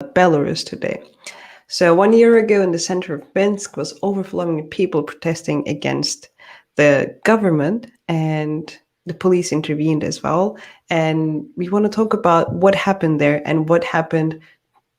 Belarus today. So 1 year ago in the center of Minsk was overflowing with people protesting against the government, and the police intervened as well. And we want to talk about what happened there and what happened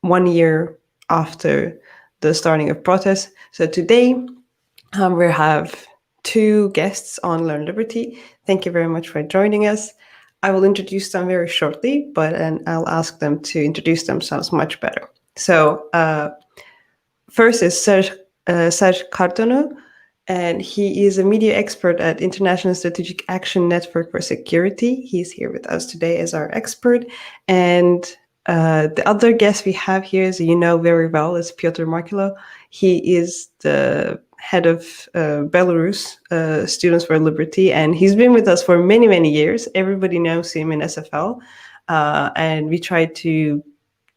1 year after the starting of protests. So today we have two guests on Learn Liberty. Thank you very much for joining us. I will introduce them very shortly, but I'll ask them to introduce themselves much better. So first is Serge Kharytonau, and he is a media expert at International Strategic Action Network for Security. He's here with us today as our expert. And the other guest we have here, as you know very well, is Piotr Markiełaŭ. He is the head of Belarus Students for Liberty, and he's been with us for many, many years. Everybody knows him in SFL, and we tried to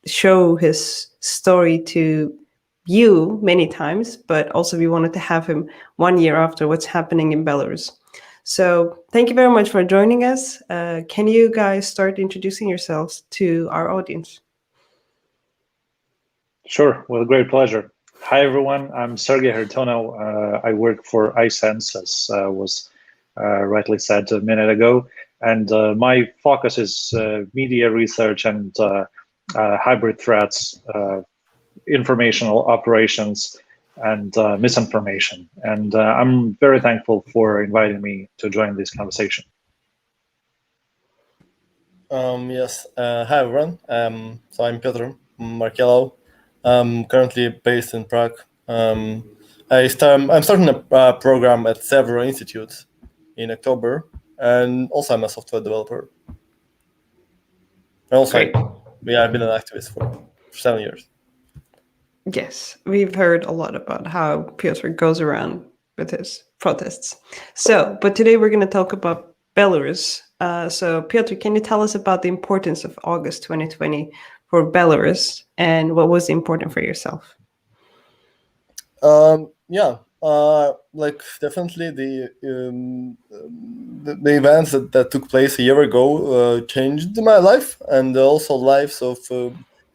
show his story to you many times, but also we wanted to have him 1 year after what's happening in Belarus. So thank you very much for joining us. Can you guys start introducing yourselves to our audience? Sure, with great pleasure. Hi, everyone. I'm Serge Kharytonau. I work for iSense, as was rightly said a minute ago. And my focus is media research and hybrid threats, informational operations, and misinformation. And I'm very thankful for inviting me to join this conversation. Yes. Hi, everyone. So I'm Piotr Markiełaŭ. I'm currently based in Prague. I'm starting a program at several institutes in October, and also I'm a software developer. And also, I've been an activist for 7 years. Yes, we've heard a lot about how Piotr goes around with his protests. So, but today we're going to talk about Belarus. So, Piotr, can you tell us about the importance of August 2020 for Belarus, and what was important for yourself? Definitely the events that took place a year ago changed my life, and also lives of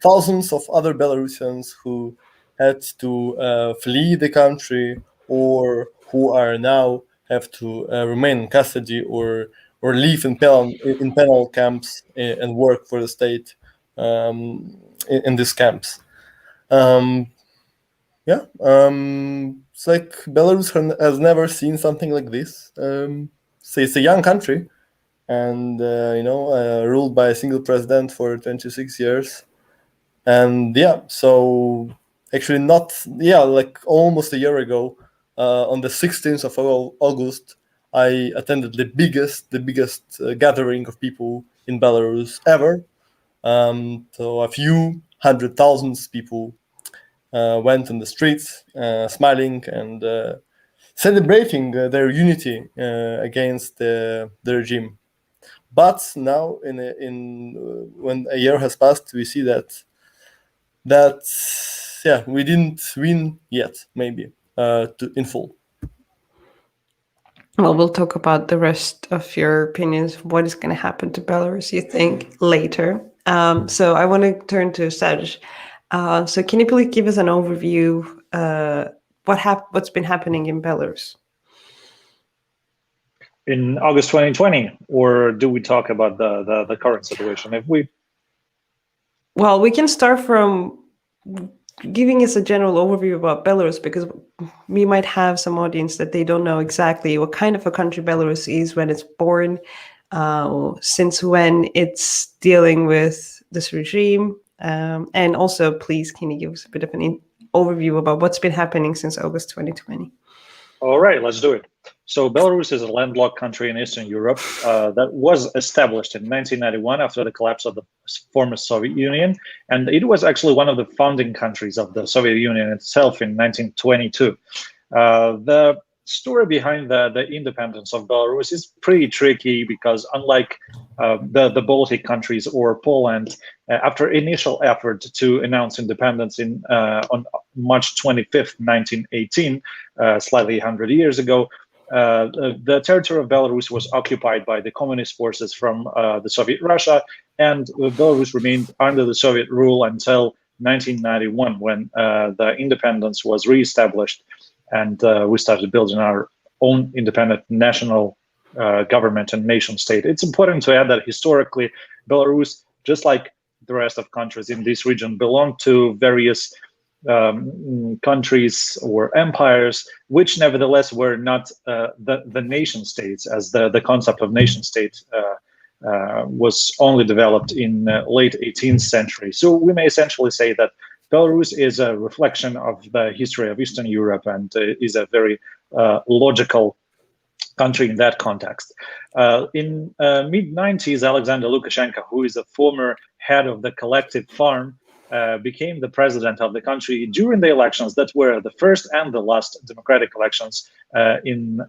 thousands of other Belarusians who had to flee the country, or who are now have to remain in custody or live in penal camps and work for the state in these camps. It's like Belarus has never seen something like this. So it's a young country, and ruled by a single president for 26 years. And so actually almost a year ago, on the 16th of August, I attended the biggest gathering of people in Belarus ever. So a few 100,000 people went on the streets, smiling and celebrating their unity against the regime. But now, when a year has passed, we see that we didn't win yet, maybe in full. Well, we'll talk about the rest of your opinions. What is going to happen to Belarus, you think, later? So I want to turn to Serge. So can you please give us an overview what's been happening in Belarus? In August 2020, or do we talk about the current situation? Well, we can start from giving us a general overview about Belarus, because we might have some audience that they don't know exactly what kind of a country Belarus is, when it's born, since when it's dealing with this regime. And also, please, can you give us a bit of an overview about what's been happening since August 2020? All right, let's do it. So Belarus is a landlocked country in Eastern Europe that was established in 1991 after the collapse of the former Soviet Union. And it was actually one of the founding countries of the Soviet Union itself in 1922. The story behind the independence of Belarus is pretty tricky, because unlike the Baltic countries or Poland, after initial effort to announce independence on March 25th, 1918, slightly 100 years ago, the territory of Belarus was occupied by the communist forces from the Soviet Russia, and Belarus remained under the Soviet rule until 1991 when the independence was reestablished, and we started building our own independent national government and nation state. It's important to add that historically, Belarus, just like the rest of countries in this region, belonged to various countries or empires, which nevertheless were not the nation states, as the concept of nation state was only developed in late 18th century. So we may essentially say that Belarus is a reflection of the history of Eastern Europe and is a very logical country in that context. In mid-90s, Alexander Lukashenko, who is a former head of the collective farm, became the president of the country during the elections that were the first and the last democratic elections in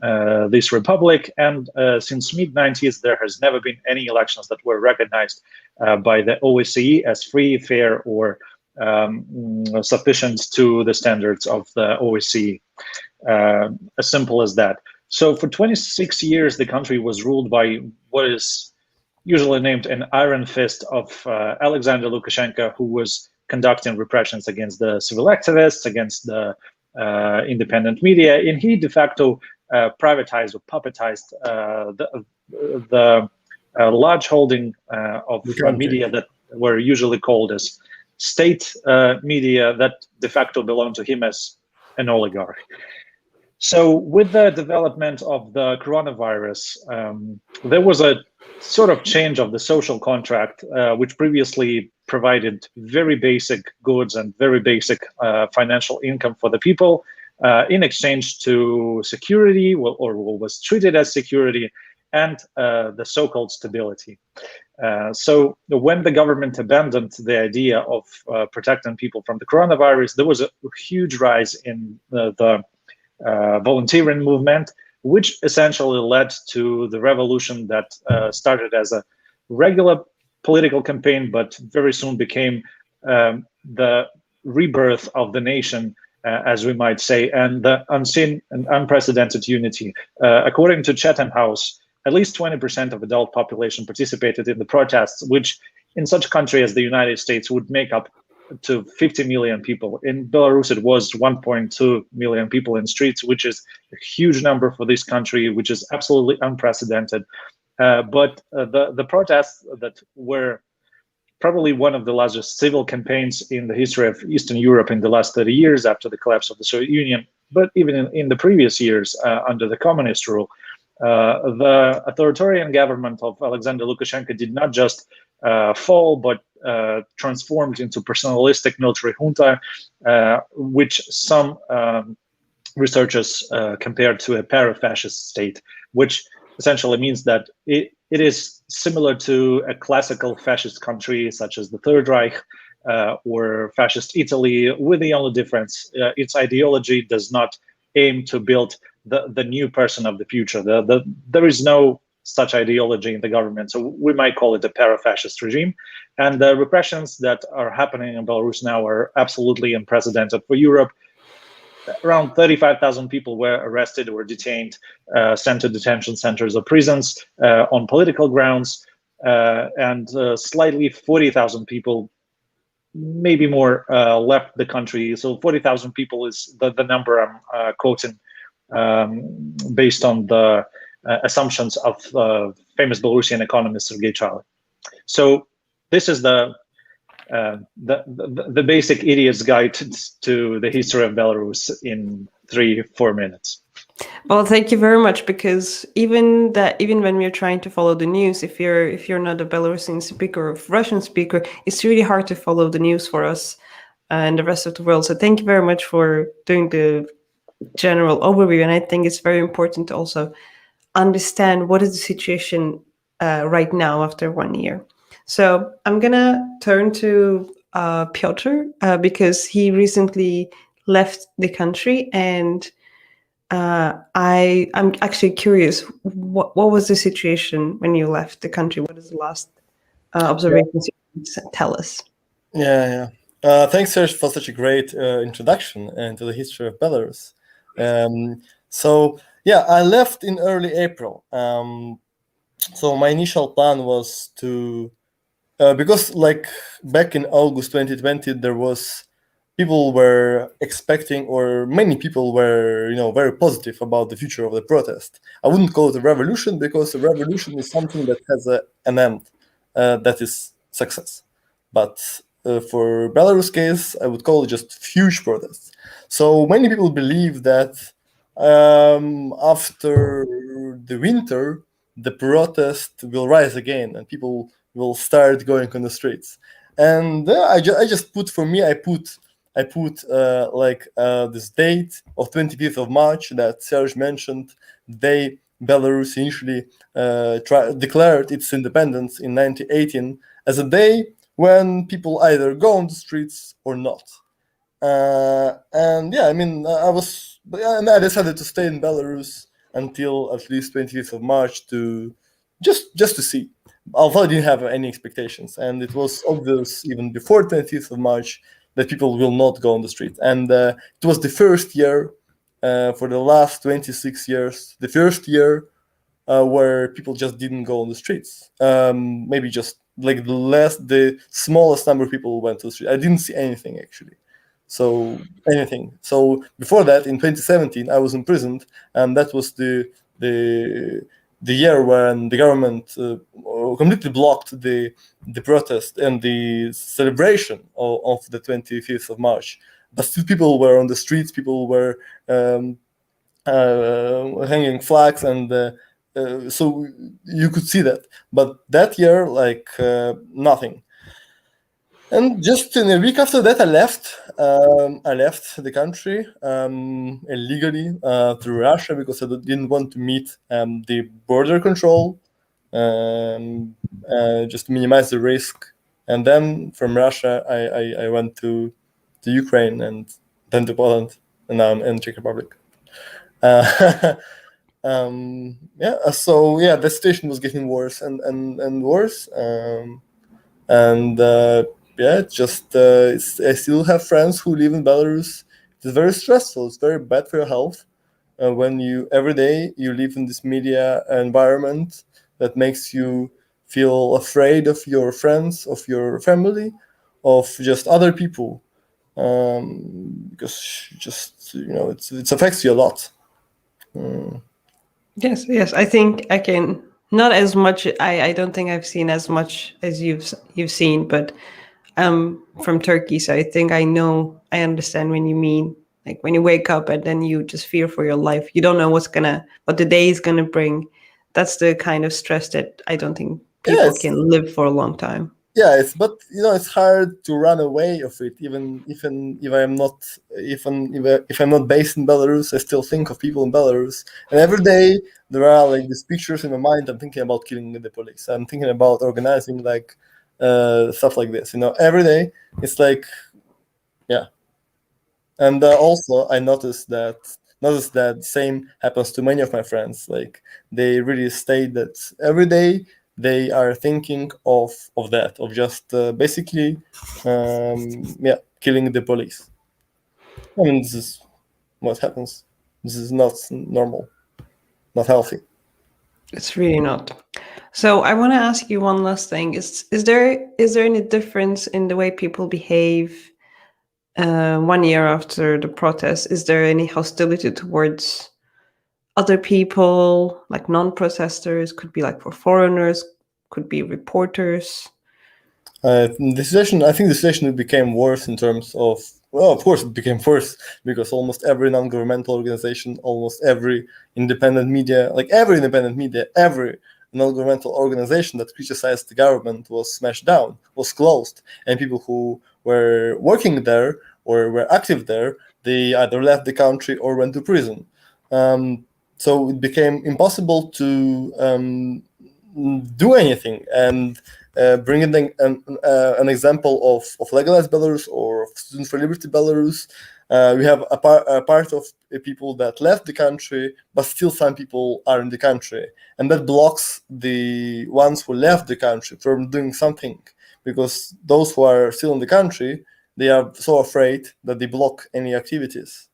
this republic. And since mid-90s, there has never been any elections that were recognized by the OSCE as free, fair, or sufficient to the standards of the OSCE. As simple as that. So for 26 years, the country was ruled by what is usually named an iron fist of Alexander Lukashenko, who was conducting repressions against the civil activists, against the independent media, and he de facto privatized or puppetized the large holding of media that were usually called as state media that de facto belonged to him as an oligarch. So with the development of the coronavirus, there was a sort of change of the social contract, which previously provided very basic goods and very basic financial income for the people in exchange to security, or what was treated as security, and the so-called stability. So when the government abandoned the idea of protecting people from the coronavirus, there was a huge rise in the volunteering movement, which essentially led to the revolution that started as a regular political campaign, but very soon became the rebirth of the nation, as we might say, and the unseen and unprecedented unity. According to Chatham House, at least 20% of adult population participated in the protests, which in such a country as the United States would make up to 50 million people. In Belarus, it was 1.2 million people in streets, which is a huge number for this country, which is absolutely unprecedented. But the protests that were probably one of the largest civil campaigns in the history of Eastern Europe in the last 30 years after the collapse of the Soviet Union, but even in the previous years under the communist rule, the authoritarian government of Alexander Lukashenko did not just fall, but transformed into personalistic military junta, which some researchers compared to a para-fascist state, which essentially means that it is similar to a classical fascist country such as the Third Reich or fascist Italy, with the only difference its ideology does not aim to build the new person of the future. There is no such ideology in the government, so we might call it a para-fascist regime. And the repressions that are happening in Belarus now are absolutely unprecedented for Europe. Around 35,000 people were arrested or detained, sent to detention centers or prisons on political grounds, and slightly 40,000 people, maybe more, left the country. So 40,000 people is the number I'm quoting based on the assumptions of famous Belarusian economist Serge Kharytonau. So this is the basic idiot's guide to the history of Belarus in 3-4 minutes. Well, thank you very much, because even when we're trying to follow the news, if you're not a Belarusian speaker or Russian speaker, it's really hard to follow the news for us and the rest of the world. So thank you very much for doing the general overview. And I think it's very important to also understand what is the situation right now after 1 year. So I'm gonna turn to Piotr because he recently left the country, and I'm actually curious, what was the situation when you left the country? What is the last observations you can tell us? Yeah. Thanks, Serge, for such a great introduction into the history of Belarus. So I left in early April. So my initial plan was to because like back in August 2020, there was people were expecting, or many people were, very positive about the future of the protest. I wouldn't call it a revolution, because a revolution is something that has an end, that is success. But for Belarus case, I would call it just huge protests. So many people believe that after the winter, the protest will rise again, and people will start going on the streets. And I just put, for me, I put this date of 25th of March that Serge mentioned. Belarus initially declared its independence in 1918 as a day when people either go on the streets or not. And yeah, I mean, I decided to stay in Belarus until at least 25th of March to just to see. Although I didn't have any expectations, and it was obvious even before 25th of March that people will not go on the street. And it was the first year for the last 26 years, the first year where people just didn't go on the streets. Maybe just like the smallest number of people went to the street. I didn't see anything actually. So anything. So before that, in 2017, I was imprisoned, and that was the year when the government completely blocked the protest and the celebration of the 25th of March. But still, people were on the streets. People were hanging flags, and so you could see that. But that year, nothing. And just in a week after that, I left. I left the country illegally through Russia, because I didn't want to meet the border control, just to minimize the risk. And then from Russia, I went to Ukraine, and then to Poland, and now I'm in Czech Republic. So yeah, the situation was getting worse and worse. Yeah, I still have friends who live in Belarus. It's very stressful. It's very bad for your health when every day you live in this media environment that makes you feel afraid of your friends, of your family, of just other people, because it affects you a lot. Yes. I think I can not as much. I don't think I've seen as much as you've seen, but from Turkey, so I think I understand when you mean, like when you wake up and then you just fear for your life. You don't know what the day is gonna bring. That's the kind of stress that I don't think people can live for a long time. Yeah, it's hard to run away of it. Even if I'm not if I'm not based in Belarus, I still think of people in Belarus, and every day there are like these pictures in my mind. I'm thinking about killing the police. I'm thinking about organizing stuff like this. Every day it's like, yeah. And also I noticed that same happens to many of my friends. Like they really state that every day they are thinking of that, of just basically, killing the police. I mean, this is what happens. This is not normal, not healthy. It's really not. So I want to ask you one last thing: is there any difference in the way people behave 1 year after the protest? Is there any hostility towards other people, like non-protesters? Could be like for foreigners, could be reporters. I think the situation became worse in terms of, well, of course it became worse because almost every non-governmental organization, almost every independent media, every non-governmental organization that criticized the government was smashed down, was closed, and people who were working there or were active there, they either left the country or went to prison. So it became impossible to do anything. And bringing an example of Legalized Belarus or of Students for Liberty Belarus, we have a part of people that left the country, but still some people are in the country. And that blocks the ones who left the country from doing something, because those who are still in the country, they are so afraid that they block any activities.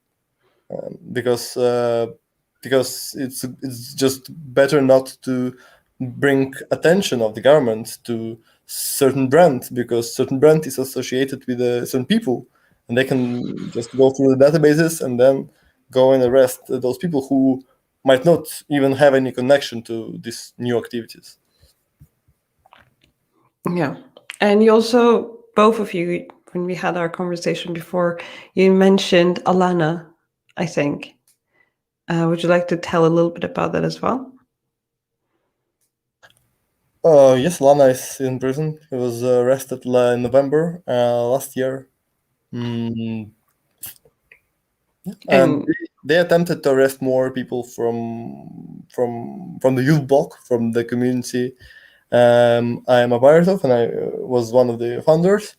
Because it's just better not to bring attention of the government to certain brand, because certain brand is associated with certain people, and they can just go through the databases and then go and arrest those people who might not even have any connection to these new activities. Yeah. And you also, both of you, when we had our conversation before, you mentioned Alana, I think. Would you like to tell a little bit about that as well? Yes, Lana is in prison. He was arrested in November last year. And And they attempted to arrest more people from the youth bloc, from the community I am a part of, and I was one of the founders.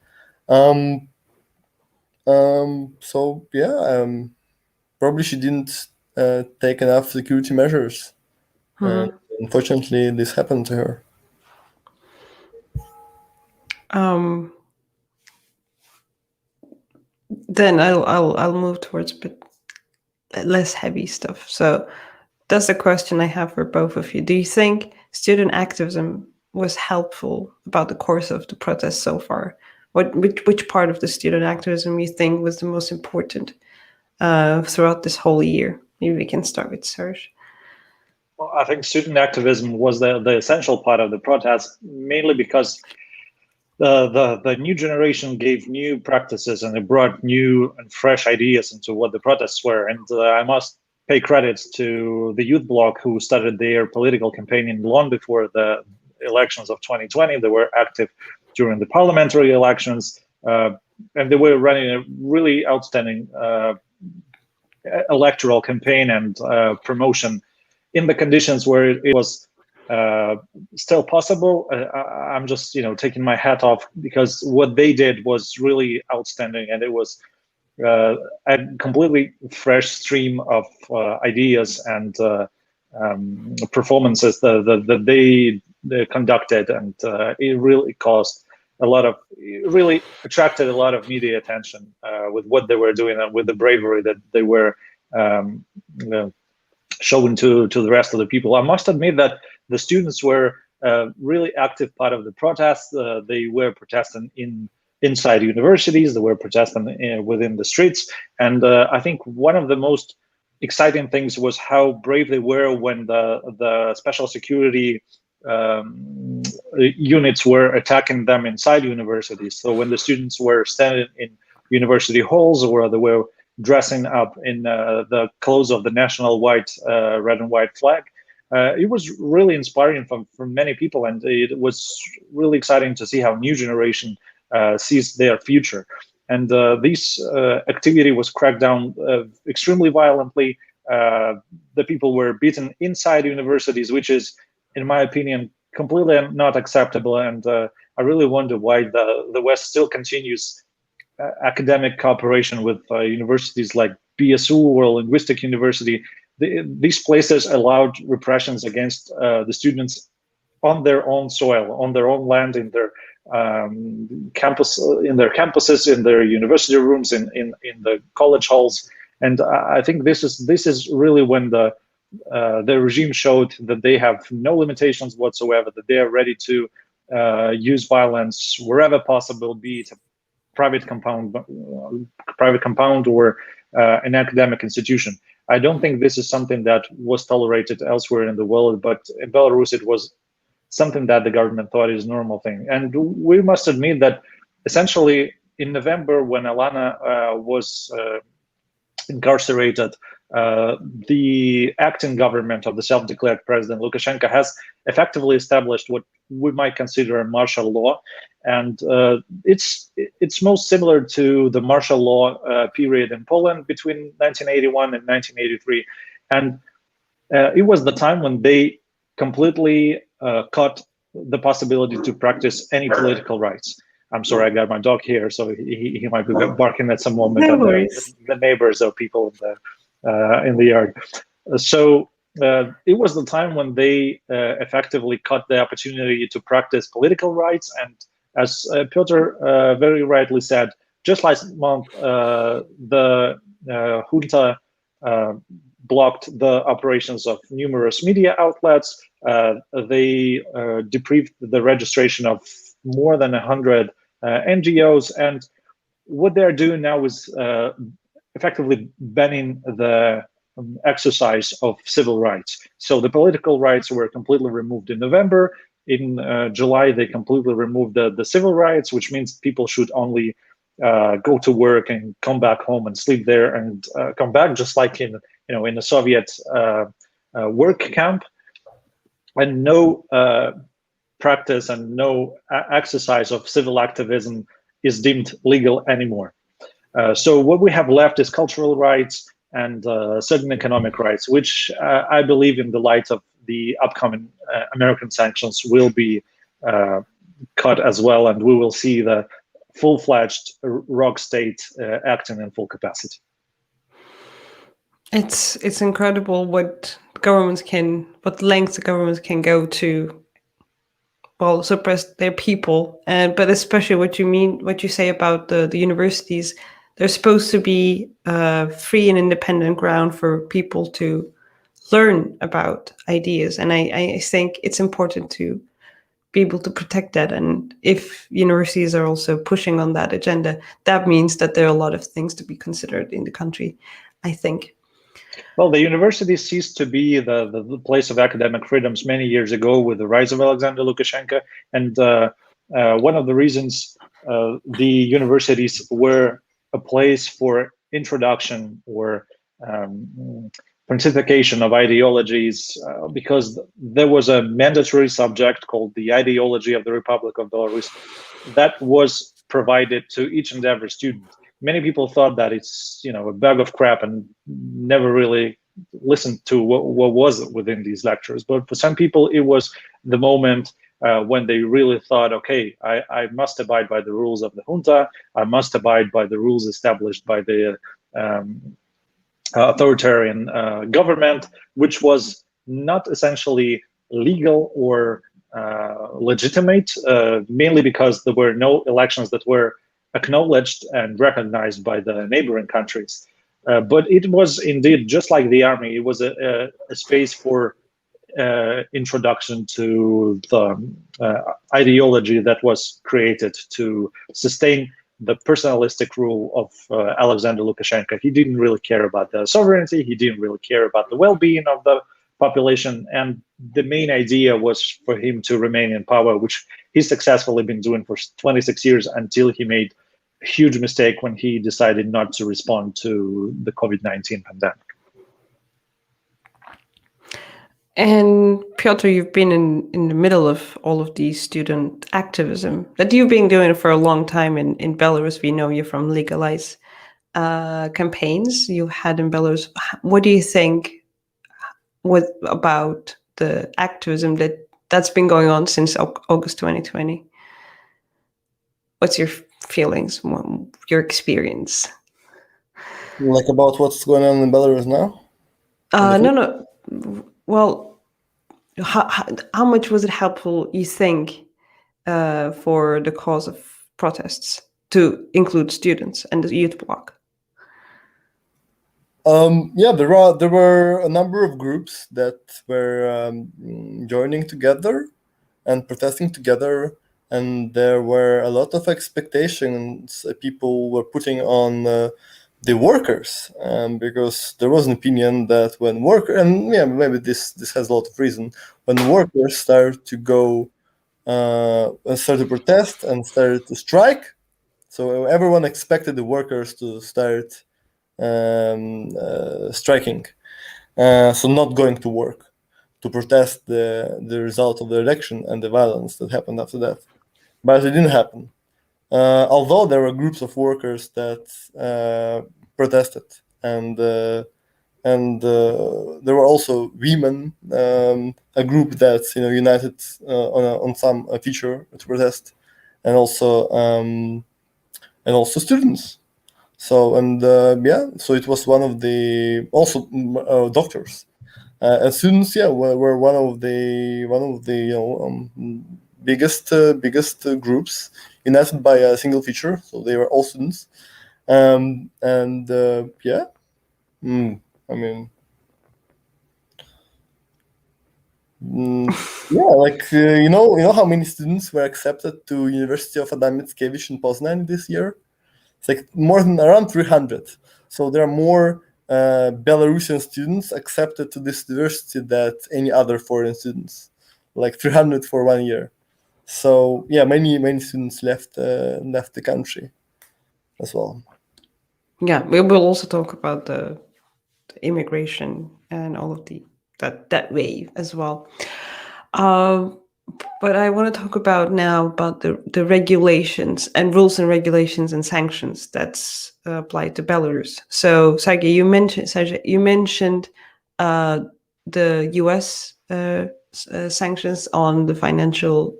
So yeah, probably she didn't take enough security measures, and unfortunately, this happened to her. Then I'll move towards a bit less heavy stuff. So that's the question I have for both of you. Do you think student activism was helpful about the course of the protest so far? Which part of the student activism you think was the most important throughout this whole year? Maybe we can start with Serge. Well, I think student activism was the essential part of the protest, mainly because the new generation gave new practices and it brought new and fresh ideas into what the protests were. And I must pay credits to the youth bloc who started their political campaign long before the elections of 2020. They were active during the parliamentary elections, and they were running a really outstanding electoral campaign and promotion in the conditions where it was still possible. I'm just taking my hat off, because what they did was really outstanding, and it was a completely fresh stream of ideas and performances that they conducted, and it really really attracted a lot of media attention with what they were doing and with the bravery that they were showing to the rest of the people. I must admit that the students were a really active part of the protest. They were protesting inside universities, they were protesting within the streets. And I think one of the most exciting things was how brave they were when the special security units were attacking them inside universities. So when the students were standing in university halls, or they were dressing up in the clothes of the national white, red and white flag, it was really inspiring for many people, and it was really exciting to see how new generation sees their future. And this activity was cracked down extremely violently. The people were beaten inside universities, which is, in my opinion, completely not acceptable. And I really wonder why the West still continues academic cooperation with universities like BSU or Linguistic University. These places allowed repressions against the students on their own soil, on their own land, in their campus, in their campuses, in their university rooms, in the college halls. And I think this is really when the regime showed that they have no limitations whatsoever, that they are ready to use violence wherever possible, be it a private compound or an academic institution. I don't think this is something that was tolerated elsewhere in the world, but in Belarus it was something that the government thought is a normal thing. And we must admit that essentially in November, when Alana was incarcerated, the acting government of the self-declared president Lukashenko has effectively established what we might consider a martial law, and it's most similar to the martial law period in Poland between 1981 and 1983, and it was the time when they completely cut the possibility to practice any political rights. I'm sorry, I got my dog here, so he might be barking at some moment. No worries. The neighbors or people in the yard. So it was the time when they effectively cut the opportunity to practice political rights. And as Piotr very rightly said, just last month, the junta blocked the operations of numerous media outlets. They deprived the registration of more than 100 NGOs, and what they're doing now is effectively banning the exercise of civil rights. So the political rights were completely removed in November. In July, they completely removed the civil rights, which means people should only go to work and come back home and sleep there and come back, just like in a Soviet work camp, and no practice and no exercise of civil activism is deemed legal anymore. So what we have left is cultural rights and certain economic rights, which I believe in the light of the upcoming American sanctions will be cut as well, and we will see the full-fledged rogue state acting in full capacity. It's incredible what lengths the governments can go to, well, suppress their people, but especially what you say about the universities. They're supposed to be free and independent ground for people to learn about ideas, and I think it's important to be able to protect that. And if universities are also pushing on that agenda, that means that there are a lot of things to be considered in the country, I think. Well, the university ceased to be the place of academic freedoms many years ago with the rise of Alexander Lukashenko. And one of the reasons the universities were a place for introduction or pontification of ideologies, because there was a mandatory subject called the ideology of the Republic of Belarus that was provided to each and every student. Many people thought that it's a bag of crap and never really listened to what was within these lectures. But for some people, it was the moment when they really thought, okay, I must abide by the rules of the junta. I must abide by the rules established by the authoritarian government, which was not essentially legal or legitimate, mainly because there were no elections that were acknowledged and recognized by the neighboring countries. But it was indeed, just like the army, it was a space for introduction to the ideology that was created to sustain the personalistic rule of Alexander Lukashenko. He didn't really care about the sovereignty. He didn't really care about the well-being of the population. And the main idea was for him to remain in power, which he's successfully been doing for 26 years until he made a huge mistake when he decided not to respond to the COVID-19 pandemic. And Piotr, you've been in the middle of all of these student activism that you've been doing for a long time in Belarus. We know you from Legalize campaigns you had in Belarus. What do you think about the activism that's been going on since August 2020? What's your feelings, your experience? Like about what's going on in Belarus now? No. Well, how much was it helpful, you think, for the cause of protests to include students and the youth bloc? There were a number of groups that were joining together and protesting together, and there were a lot of expectations people were putting on the workers, because there was an opinion that when maybe this has a lot of reason, when workers start to go and start to protest and start to strike, so everyone expected the workers to start striking, so not going to work to protest the result of the election and the violence that happened after that. But it didn't happen. Although there were groups of workers that protested, and there were also women, a group that united on some feature to protest, and also students. So so it was one of the also doctors and students. Were one of the biggest groups united by a single feature. So they were all students, I mean, Yeah, like you know how many students were accepted to University of Adam Mickiewicz in Poznań this year? It's like more than around 300. So there are more Belarusian students accepted to this university than any other foreign students, like 300 for 1 year. So yeah, many students left the country as well. Yeah, we will also talk about the immigration and all of that wave as well. But I want to talk about now about the regulations and rules and regulations and sanctions that's applied to Belarus. So Serge, you mentioned the U.S. Sanctions on the financial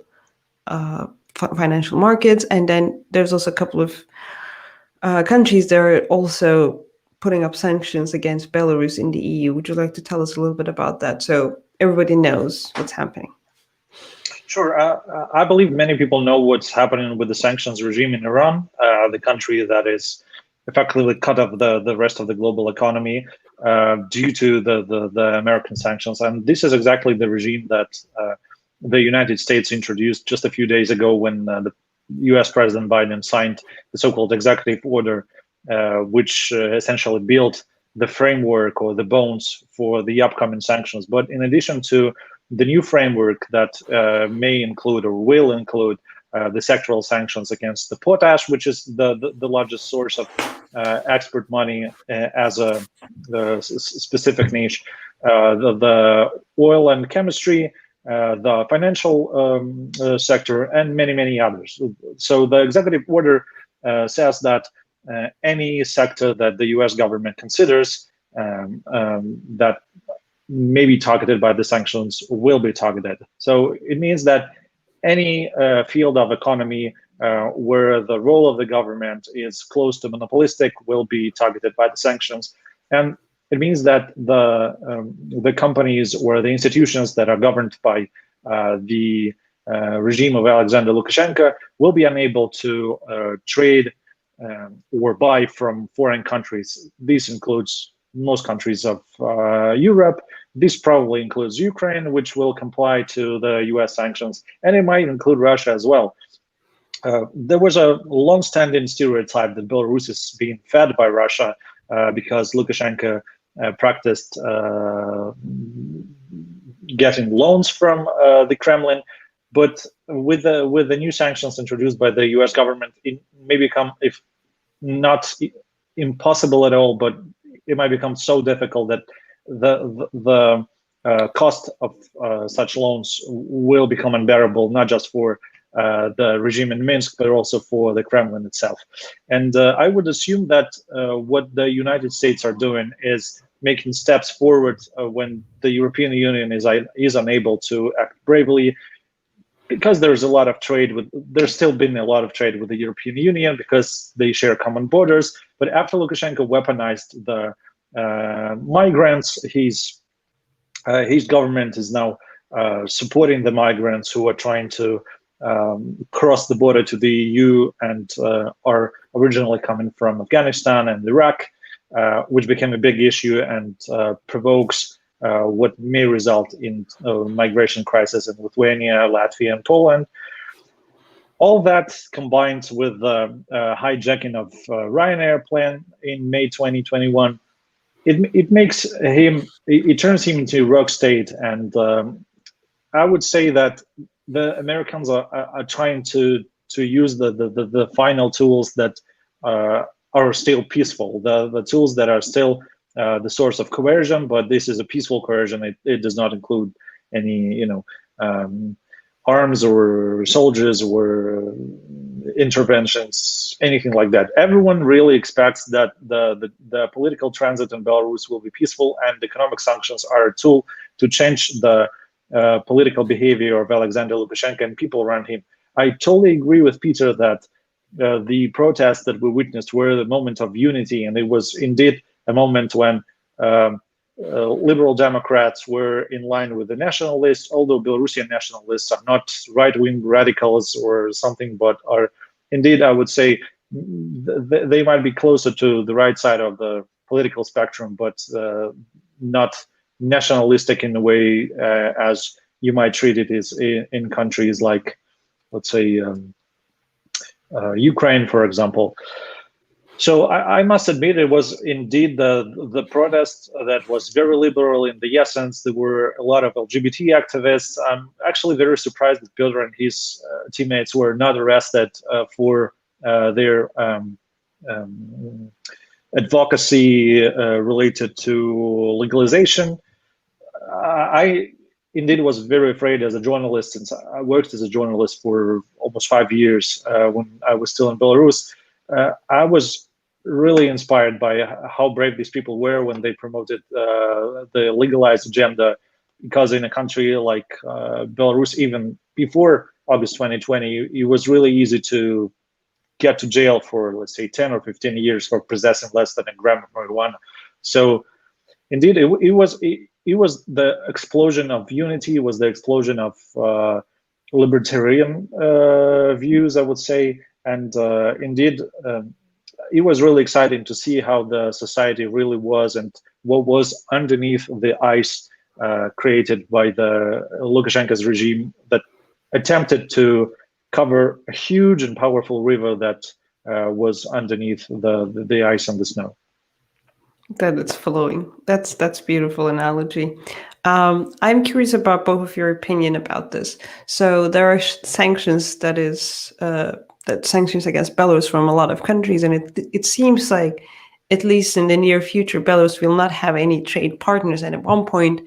markets, and then there's also a couple of countries that are also putting up sanctions against Belarus in the EU. Would you like to tell us a little bit about that so everybody knows what's happening? Sure. I believe many people know what's happening with the sanctions regime in Iran, the country that is effectively cut off the rest of the global economy due to the American sanctions. And this is exactly the regime that the United States introduced just a few days ago when the US President Biden signed the so-called executive order, which essentially built the framework or the bones for the upcoming sanctions. But in addition to the new framework that may include or will include the sectoral sanctions against the potash, which is the largest source of export money as a specific niche, the oil and chemistry, the financial sector, and many others. So the executive order says that any sector that the US government considers that may be targeted by the sanctions will be targeted. So it means that any field of economy where the role of the government is close to monopolistic will be targeted by the sanctions. And it means that the companies or the institutions that are governed by the regime of Alexander Lukashenko will be unable to trade or buy from foreign countries. This includes most countries of Europe. This probably includes Ukraine, which will comply to the US sanctions, and it might include Russia as well. There was a long-standing stereotype that Belarus is being fed by Russia because Lukashenko practiced getting loans from the Kremlin. But with the new sanctions introduced by the US government, it may become, if not impossible at all, but it might become so difficult that the cost of such loans will become unbearable, not just for the regime in Minsk, but also for the Kremlin itself. And I would assume that what the United States are doing is making steps forward when the European Union is unable to act bravely, because there's a lot of trade with, there's still been a lot of trade with the European Union because they share common borders. But after Lukashenko weaponized the migrants, his government is now supporting the migrants who are trying to cross the border to the EU and are originally coming from Afghanistan and Iraq, which became a big issue and provokes what may result in migration crisis in Lithuania, Latvia, and Poland. All that combined with the hijacking of Ryanair plane in May 2021, it makes him, it turns him into a rogue state. And I would say that the Americans are trying to use the final tools that are still peaceful, the tools that are still the source of coercion, but this is a peaceful coercion. It does not include any, arms or soldiers or interventions, anything like that. Everyone really expects that the political transit in Belarus will be peaceful, and economic sanctions are a tool to change the political behavior of Alexander Lukashenko and people around him. I totally agree with Peter that the protests that we witnessed were the moment of unity, and it was indeed a moment when liberal Democrats were in line with the nationalists, although Belarusian nationalists are not right-wing radicals or something, but are indeed, I would say, they might be closer to the right side of the political spectrum, but not nationalistic in the way as you might treat it as in countries like, let's say, Ukraine, for example. So I must admit, it was indeed the protest that was very liberal in the essence. There were a lot of LGBT activists. I'm actually very surprised that Piotr and his teammates were not arrested for their advocacy related to legalization. I indeed was very afraid as a journalist, since I worked as a journalist for almost 5 years when I was still in Belarus. I was really inspired by how brave these people were when they promoted the legalized agenda, because in a country like Belarus, even before August 2020, it was really easy to get to jail for, let's say, 10 or 15 years for possessing less than a gram of marijuana. So indeed, it was the explosion of unity, it was the explosion of libertarian views, I would say. And indeed, it was really exciting to see how the society really was and what was underneath the ice created by the Lukashenko's regime that attempted to cover a huge and powerful river that was underneath the ice and the snow. That it's flowing. That's beautiful analogy. I'm curious about both of your opinion about this. So there are sanctions that sanctions against Belarus from a lot of countries, and it seems like, at least in the near future, Belarus will not have any trade partners. And at one point,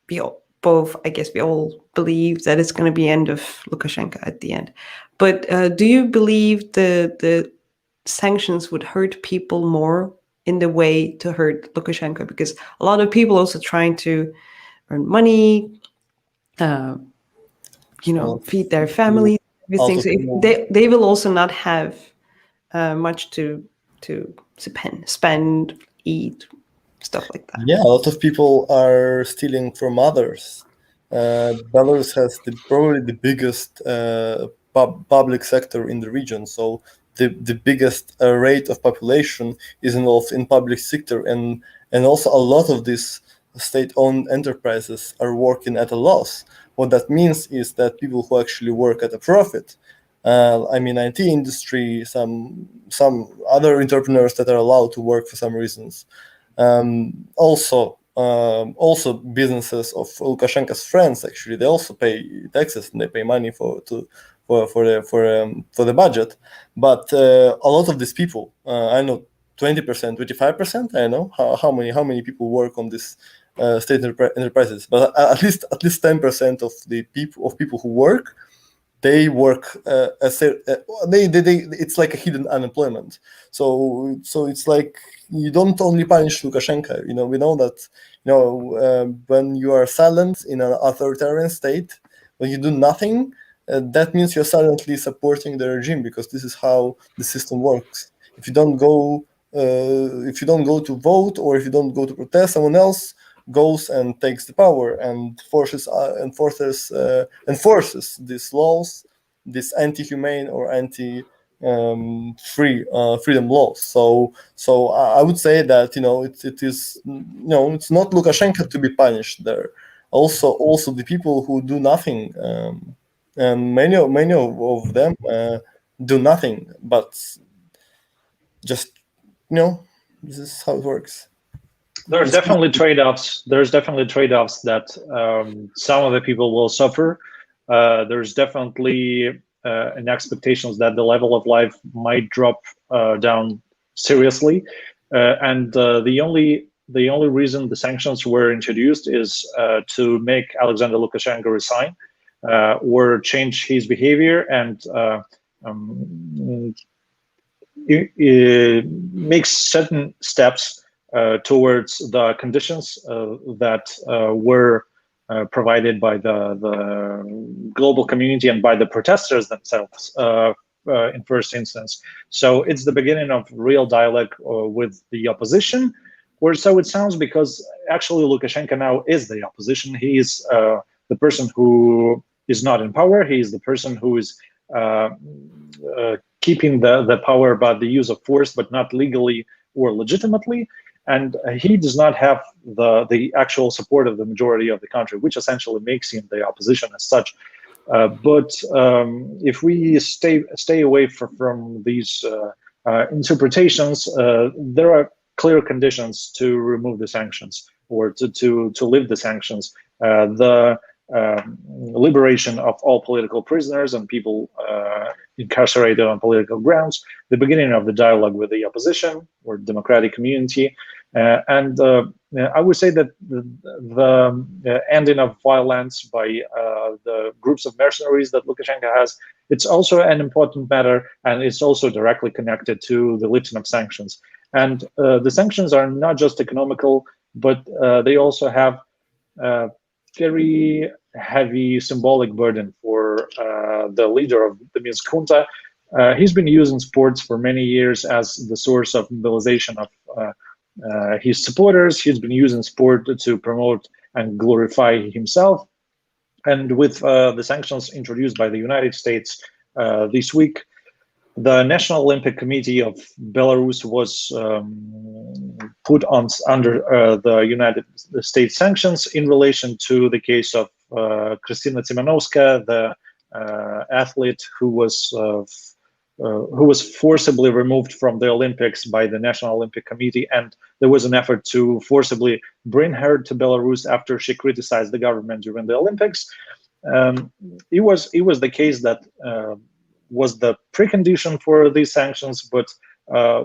we all believe that it's going to be end of Lukashenko at the end. But do you believe the sanctions would hurt people more in the way to hurt Lukashenko? Because a lot of people also trying to earn money, feed their families, everything. So they will also not have much to spend, eat, stuff like that. Yeah, a lot of people are stealing from others. Belarus has probably the biggest public sector in the region, so the biggest rate of population is involved in public sector, and also a lot of these state-owned enterprises are working at a loss. What that means is that people who actually work at a profit, IT industry, some other entrepreneurs that are allowed to work for some reasons, also businesses of Lukashenko's friends, actually, they also pay taxes and they pay money for the budget. But a lot of these people, I know 20%, 25%, I know how many people work on this state enterprises, but at least 10% of the people who work, they work it's like a hidden unemployment. So it's like you don't only punish Lukashenko. We know that when you are silent in an authoritarian state, when you do nothing, that means you're silently supporting the regime, because this is how the system works. If you don't go to vote, or if you don't go to protest, someone else goes and takes the power and enforces these laws, this anti-humane or freedom laws. So I would say that it is it's not Lukashenko to be punished there. Also the people who do nothing, and many of them do nothing, but just this is how it works. There's definitely trade-offs. That some of the people will suffer. There's definitely an expectations that the level of life might drop down seriously, and the only reason the sanctions were introduced is to make Alexander Lukashenko resign or change his behavior and make certain steps towards the conditions that were provided by the global community and by the protesters themselves in first instance. So it's the beginning of real dialogue with the opposition, or so it sounds, because actually Lukashenko now is the opposition. He is the person who is not in power. He is the person who is keeping the power by the use of force, but not legally or legitimately. and he does not have the actual support of the majority of the country, which essentially makes him the opposition as such. But if we stay away from these interpretations, there are clear conditions to remove the sanctions or to lift the sanctions. The liberation of all political prisoners and people incarcerated on political grounds, the beginning of the dialogue with the opposition or democratic community, and I would say that the ending of violence by the groups of mercenaries that Lukashenko has, it's also an important matter, and it's also directly connected to the lifting of sanctions. And the sanctions are not just economical, but they also have very heavy symbolic burden for the leader of the Minsk junta. He's been using sports for many years as the source of mobilization of his supporters. He's been using sport to promote and glorify himself. And with the sanctions introduced by the United States this week, the National Olympic Committee of Belarus was put under the United States sanctions in relation to the case of Kristina Timanovska, the athlete who was forcibly removed from the Olympics by the National Olympic Committee, and there was an effort to forcibly bring her to Belarus after she criticized the government during the Olympics. It was the case that was the precondition for these sanctions, but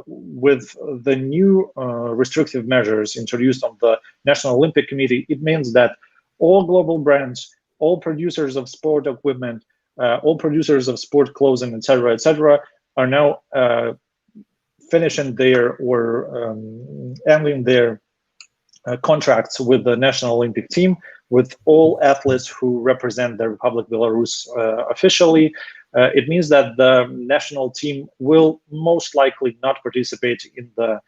with the new restrictive measures introduced on the National Olympic Committee, it means that all global brands, all producers of sport equipment, all producers of sport clothing, etc., are now finishing their or ending their contracts with the National Olympic Team, with all athletes who represent the Republic of Belarus officially. It means that the national team will most likely not participate in the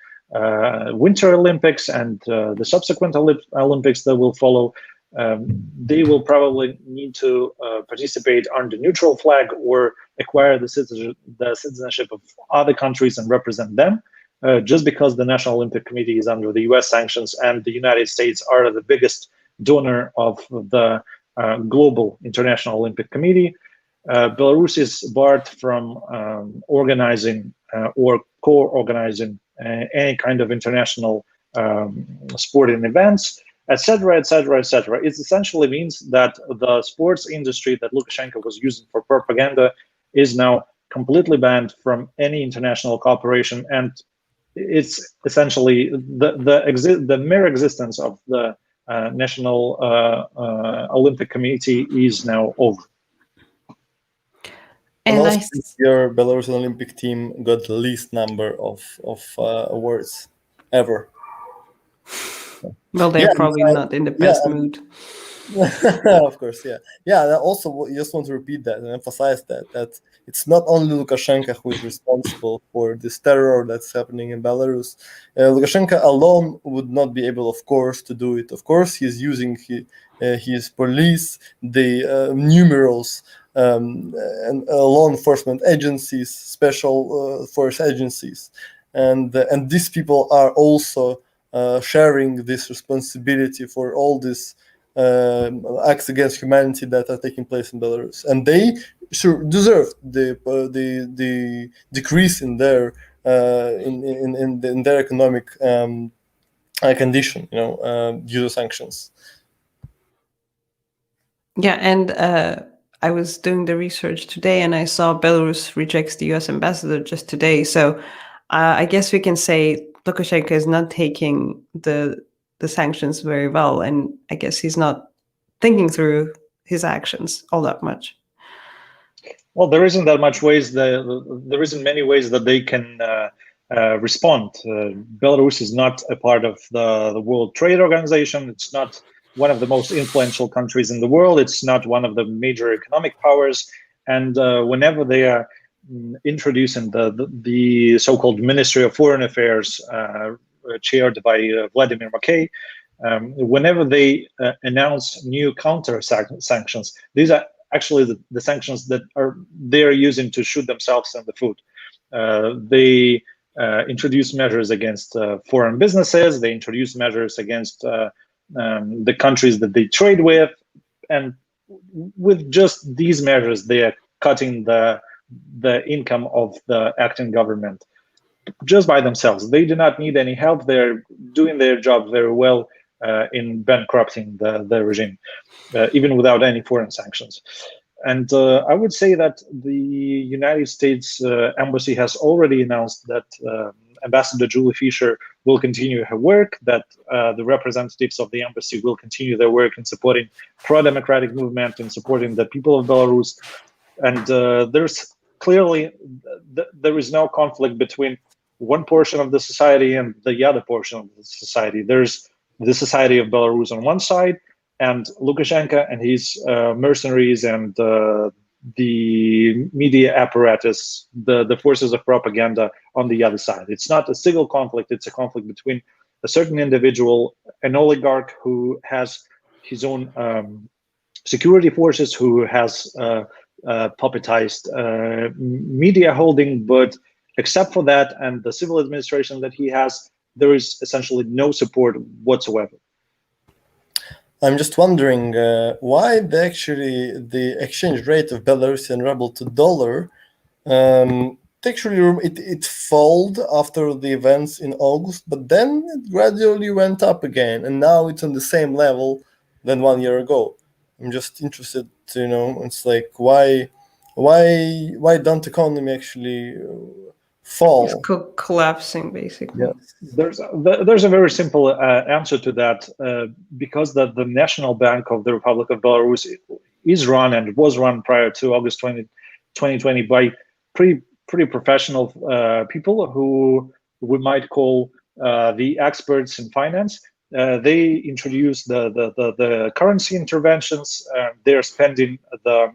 Winter Olympics and the subsequent Olympics that will follow. They will probably need to participate under neutral flag or acquire the citizenship of other countries and represent them. Just because the National Olympic Committee is under the US sanctions and the United States are the biggest donor of the global International Olympic Committee, Belarus is barred from organizing or co-organizing any kind of international sporting events, etc., etc., etc. It essentially means that the sports industry that Lukashenko was using for propaganda is now completely banned from any international cooperation, and it's essentially the mere existence of the National Olympic Committee is now over. And also, your Belarusian Olympic team got the least number of awards ever. Well, they're probably not in the best mood. Of course, yeah. I also just want to repeat that and emphasize that it's not only Lukashenko who is responsible for this terror that's happening in Belarus. Lukashenko alone would not be able, of course, to do it. Of course, he's using his police, the numerous and law enforcement agencies, special force agencies, and these people are also sharing this responsibility for all these acts against humanity that are taking place in Belarus, and they sure deserve the decrease in their in their economic condition, due to sanctions. Yeah, and I was doing the research today, and I saw Belarus rejects the U.S. ambassador just today. So I guess we can say Lukashenko is not taking the sanctions very well, and I guess he's not thinking through his actions all that much. Well, there isn't that much ways. There isn't many ways that they can respond. Belarus is not a part of the World Trade Organization. It's not one of the most influential countries in the world. It's not one of the major economic powers. And whenever they are introducing the so-called Ministry of Foreign Affairs, chaired by Vladimir Makey, whenever they announce new counter sanctions, these are actually the sanctions that they're using to shoot themselves in the foot. They introduced measures against foreign businesses. They introduced measures against the countries that they trade with, and with just these measures, they are cutting the income of the acting government just by themselves. They do not need any help. They're doing their job very well in bankrupting the regime, even without any foreign sanctions. And I would say that the United States Embassy has already announced that Ambassador Julie Fisher will continue her work, that the representatives of the embassy will continue their work in supporting pro-democratic movement and supporting the people of Belarus. And there's clearly, there is no conflict between one portion of the society and the other portion of the society. There's the society of Belarus on one side, and Lukashenko and his mercenaries and the media apparatus, the forces of propaganda on the other side. It's not a single conflict, it's a conflict between a certain individual, an oligarch who has his own security forces, who has puppetized media holding, but except for that and the civil administration that he has, there is essentially no support whatsoever. I'm just wondering why the exchange rate of Belarusian ruble to dollar it fell after the events in August, but then it gradually went up again, and now it's on the same level than 1 year ago. I'm just interested to know. It's like why don't economy actually fall? It's collapsing, basically. Yes. There's a very simple answer to that, because the National Bank of the Republic of Belarus is run and was run prior to August 2020 by pretty professional people who we might call the experts in finance. They introduce the currency interventions. They're spending the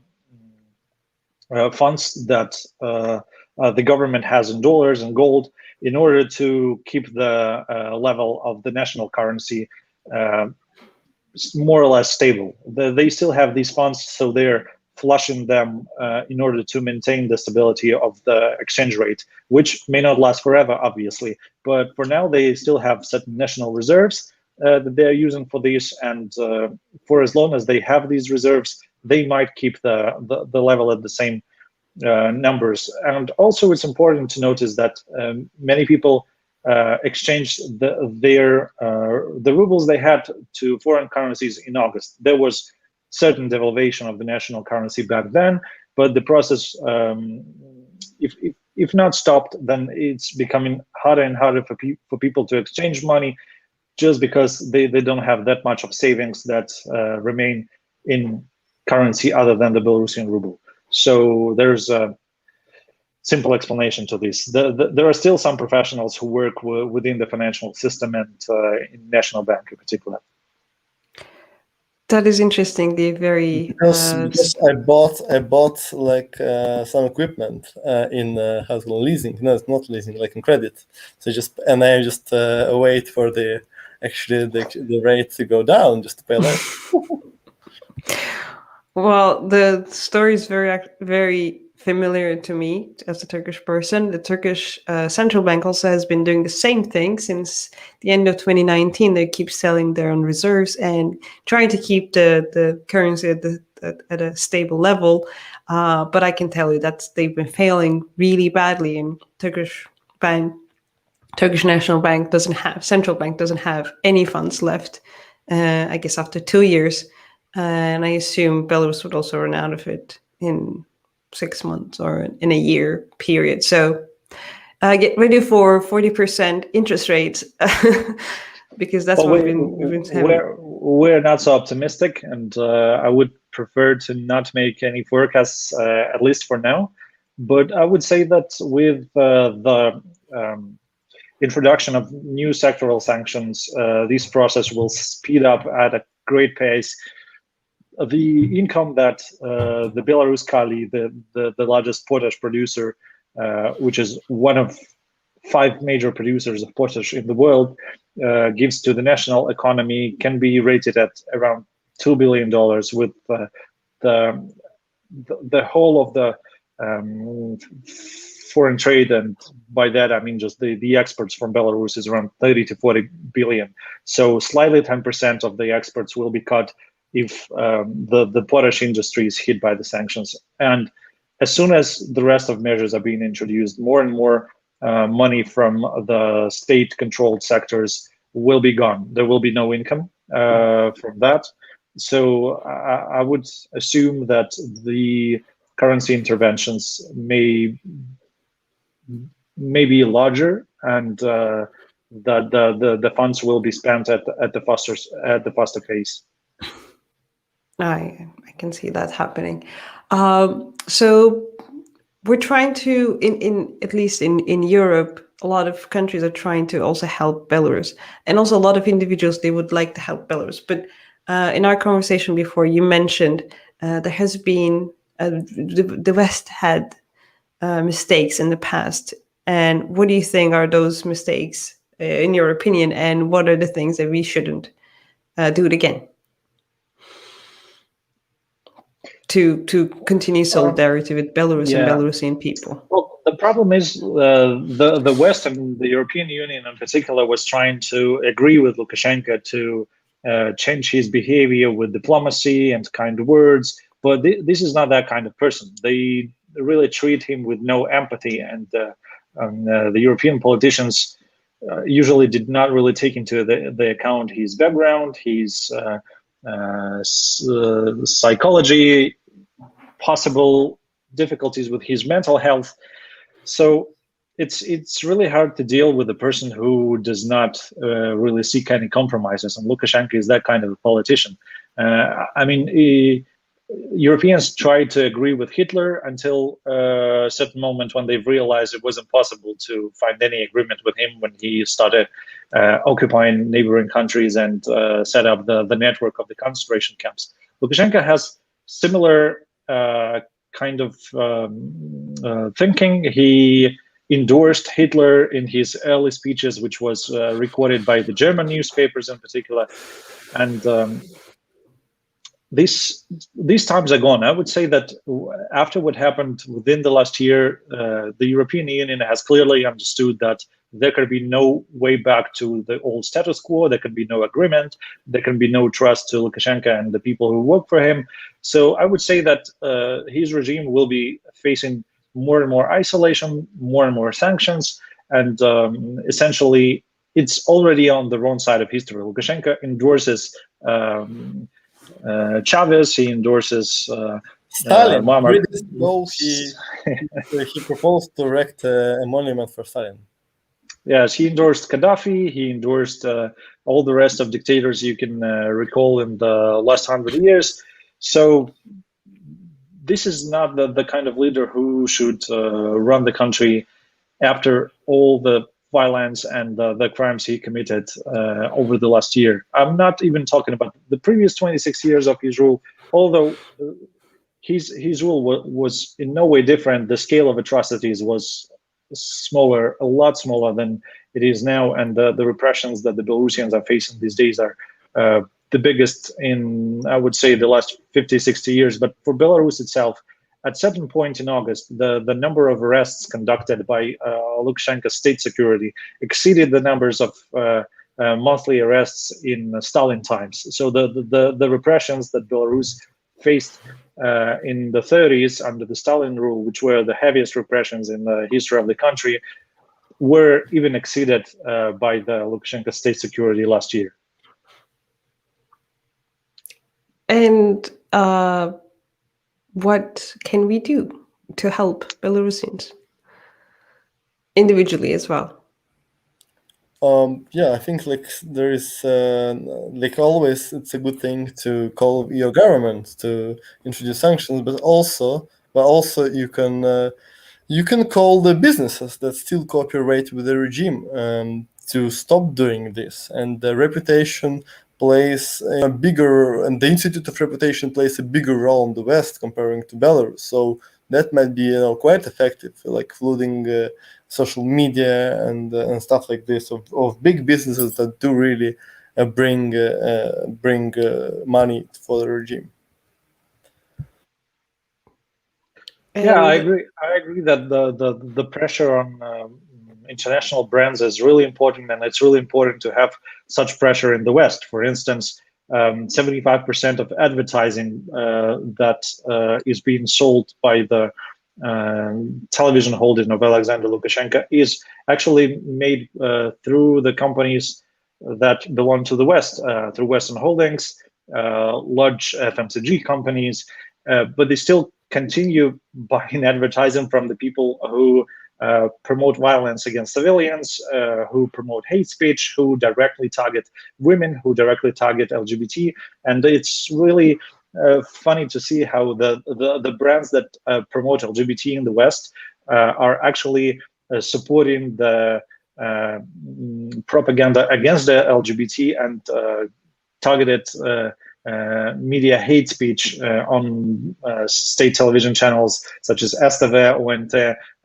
funds that the government has in dollars and gold in order to keep the level of the national currency more or less stable. They still have these funds, so they're flushing them in order to maintain the stability of the exchange rate, which may not last forever, obviously. But for now, they still have certain national reserves that they're using for this, and for as long as they have these reserves, they might keep the level at the same numbers. And also, it's important to notice that many people exchanged the rubles they had to foreign currencies in August. There was certain devaluation of the national currency back then, but the process, if not stopped, then it's becoming harder and harder for people to exchange money, just because they don't have that much of savings that remain in currency other than the Belarusian ruble. So there's a simple explanation to this. There are still some professionals who work within the financial system and in National Bank in particular. That is interesting. The very because I bought like some equipment in household leasing. No, it's not leasing, like in credit. So I just wait for the rate to go down just to pay less. Well, the story is very familiar to me as a Turkish person. The Turkish central bank also has been doing the same thing since the end of 2019. They keep selling their own reserves and trying to keep the currency at a stable level. But I can tell you that they've been failing really badly. And Turkish National Bank central bank doesn't have any funds left. I guess after 2 years. And I assume Belarus would also run out of it in 6 months or in a year period. So get ready for 40% interest rates because that's what we've been having. We're not so optimistic, and I would prefer to not make any forecasts, at least for now. But I would say that with the introduction of new sectoral sanctions, this process will speed up at a great pace. The income that the Belarus Kali, the largest potash producer, which is one of 5 major producers of potash in the world, gives to the national economy can be rated at around $2 billion, with the whole of the foreign trade, and by that I mean just the exports from Belarus is around 30 to 40 billion. So slightly 10% of the exports will be cut if the potash industry is hit by the sanctions. And as soon as the rest of measures are being introduced, more and more money from the state-controlled sectors will be gone. There will be no income from that. So I would assume that the currency interventions may be larger, and that the funds will be spent at the faster pace. I can see that happening. So we're trying to, in at least in Europe, a lot of countries are trying to also help Belarus, and also a lot of individuals, they would like to help Belarus. But in our conversation before, you mentioned there has been the West had mistakes in the past. And what do you think are those mistakes, in your opinion? And what are the things that we shouldn't do it again to continue solidarity with Belarus and Belarusian people? Well, the problem is the West and the European Union in particular was trying to agree with Lukashenko to change his behavior with diplomacy and kind words. But this is not that kind of person. They really treat him with no empathy, and the European politicians usually did not really take into the account his background, his psychology, possible difficulties with his mental health. So it's really hard to deal with a person who does not really seek any compromises, and Lukashenko is that kind of a politician. I mean, Europeans tried to agree with Hitler until a certain moment when they've realized it was impossible to find any agreement with him when he started occupying neighboring countries and set up the network of the concentration camps. Lukashenko has similar kind of thinking. He endorsed Hitler in his early speeches, which was recorded by the German newspapers in particular. And these times are gone. I would say that after what happened within the last year, the European Union has clearly understood that there could be no way back to the old status quo. There can be no agreement. There can be no trust to Lukashenko and the people who work for him. So I would say that his regime will be facing more and more isolation, more and more sanctions, and essentially it's already on the wrong side of history. Lukashenko endorses Chavez, he endorses Stalin. Muammar. He proposed to erect a monument for Stalin. Yes, he endorsed Gaddafi. He endorsed all the rest of dictators you can recall in the last 100 years. So this is not the kind of leader who should run the country after all the violence and the crimes he committed over the last year. I'm not even talking about the previous 26 years of his rule, although his rule was in no way different. The scale of atrocities was smaller, a lot smaller than it is now, and the repressions that the Belarusians are facing these days are the biggest in, I would say, the last 50, 60 years. But for Belarus itself, at certain point in August, the number of arrests conducted by Lukashenko's state security exceeded the numbers of monthly arrests in Stalin times. So the repressions that Belarus faced in the 30s under the Stalin rule, which were the heaviest repressions in the history of the country, were even exceeded by the Lukashenko state security last year. And what can we do to help Belarusians individually as well? Yeah, I think like there is like always, it's a good thing to call your government to introduce sanctions, but also you can call the businesses that still cooperate with the regime to stop doing this. And the reputation plays a bigger, and the Institute of Reputation plays a bigger role in the West comparing to Belarus. So that might be quite effective, like flooding social media and stuff like this of big businesses that do really bring money for the regime. Yeah, I And agree. I agree that the pressure on international brands is really important, and it's really important to have such pressure in the West. For instance, 75% of advertising that is being sold by the television holding of Alexander Lukashenko is actually made through the companies that belong to the West, through Western holdings, large FMCG companies, but they still continue buying advertising from the people who promote violence against civilians, who promote hate speech, who directly target women, who directly target LGBT. And it's really funny to see how the brands that promote LGBT in the West are actually supporting the propaganda against the LGBT and targeted media hate speech on state television channels such as STV, ONT,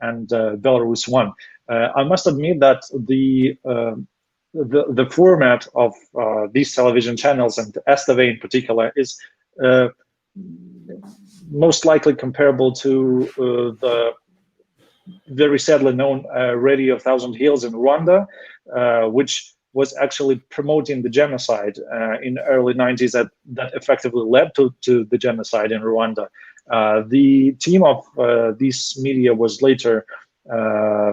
and Belarus 1. I must admit that the format of these television channels, and STV in particular, is most likely comparable to the very sadly known Radio Thousand Hills in Rwanda, which was actually promoting the genocide in the early 90s that effectively led to the genocide in Rwanda. The team of these media was later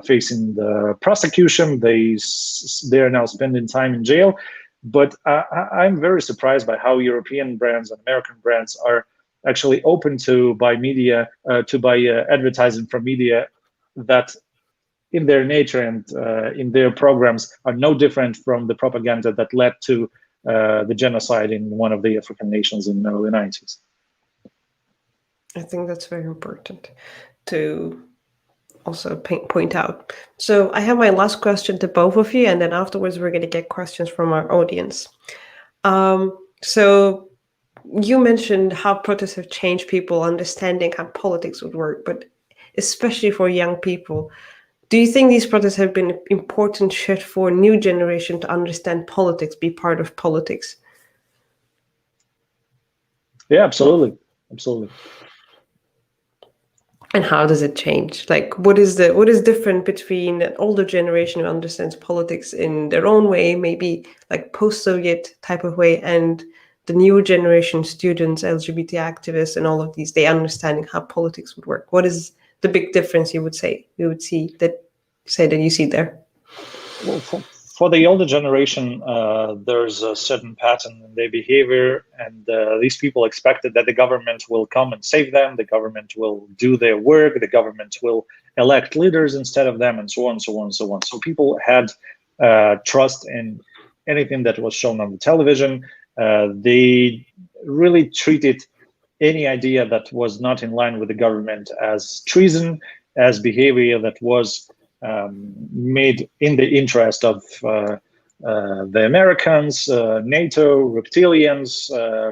facing the prosecution. They're now spending time in jail. But I'm very surprised by how European brands and American brands are actually open to buy media, to buy advertising from media that in their nature and in their programs are no different from the propaganda that led to the genocide in one of the African nations in the early 90s. I think that's very important to also point out. So I have my last question to both of you, and then afterwards we're going to get questions from our audience. So you mentioned how protests have changed people understanding how politics would work, but especially for young people, do you think these protests have been an important shift for a new generation to understand politics, be part of politics? Yeah, absolutely. Absolutely. And how does it change? Like, what is different between an older generation who understands politics in their own way, maybe like post-Soviet type of way, and the new generation students, LGBT activists, and all of these, they understanding how politics would work? What is the big difference you would see that you see there? Well, for the older generation, there's a certain pattern in their behavior, and these people expected that the government will come and save them, the government will do their work, the government will elect leaders instead of them, and so on, so on, so on. So people had trust in anything that was shown on the television. They really treated any idea that was not in line with the government as treason, as behavior that was made in the interest of the Americans, NATO, reptilians,